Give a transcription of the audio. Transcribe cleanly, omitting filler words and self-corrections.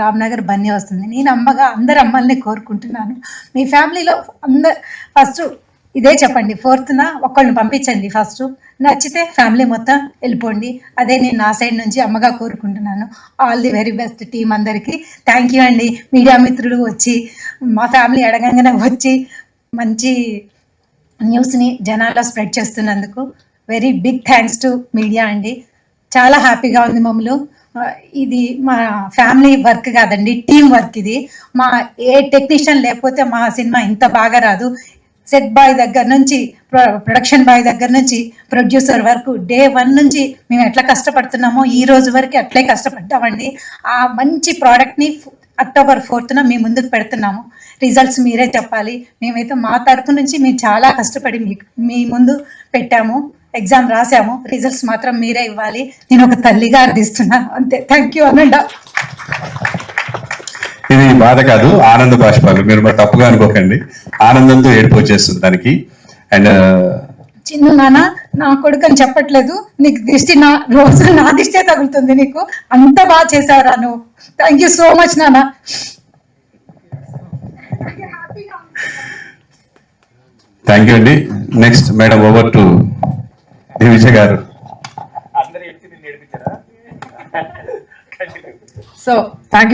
రామ్నగర్ బన్నీ వస్తుంది. నేను అమ్మగా అందరు అమ్మల్ని కోరుకుంటున్నాను. మీ ఫ్యామిలీలో ఫస్ట్ ఇదే చెప్పండి, 4th ఒకళ్ళని పంపించండి. ఫస్ట్ నచ్చితే ఫ్యామిలీ మొత్తం వెళ్ళిపోండి. అదే నేను నా సైడ్ నుంచి అమ్మగా కోరుకుంటున్నాను. All the very best team అందరికీ. థ్యాంక్ యూ అండి. మీడియా మిత్రులు వచ్చి మా ఫ్యామిలీ అడగంగానే వచ్చి మంచి న్యూస్ని జనాల్లో స్ప్రెడ్ చేస్తున్నందుకు very big thanks to media అండి. చాలా హ్యాపీగా ఉంది మమ్మల్ని. ఇది మా ఫ్యామిలీ వర్క్ కాదండి, టీం వర్క్. ఇది మా ఏ టెక్నీషియన్ లేకపోతే మా సినిమా ఇంత బాగా రాదు. సెట్ బాయ్ దగ్గర నుంచి, ప్రొడక్షన్ బాయ్ దగ్గర నుంచి, ప్రొడ్యూసర్ వరకు డే 1 నుంచి మేము ఎట్లా కష్టపడుతున్నామో ఈ రోజు వరకు అట్లే కష్టపడ్డామండి. ఆ మంచి ప్రోడక్ట్ని October 4th మీ ముందుకు పెడుతున్నాము. రిజల్ట్స్ మీరే చెప్పాలి. మేమైతే మా తరపు నుంచి మేము చాలా కష్టపడి మీ ముందు పెట్టాము. ఎగ్జామ్ రాసాము. రిజల్ట్స్ మాత్రం మీరే ఇవ్వాలి. నేను ఒక తల్లిగా అర్థిస్తున్నాను అంతే. థ్యాంక్ యూ అనండా. ఇది బాధ కాదు, ఆనంద బాష్పాలు. మీరు మరి తప్పుగా అనుకోకండి, ఆనందంతో ఏడుపు వచ్చేస్తుంది దానికి. అండ్ చిన్న నాన్న నా కొడుకు అని చెప్పట్లేదు, నీకు దిష్టి రోజు నా దిష్టే తగులుతుంది. నీకు అంత బాగా చేసావురా నువ్వు. థ్యాంక్ యూ సో మచ్ నాన్న. థ్యాంక్ యూ అండి. Next madam, over to Divija గారు. So thank you.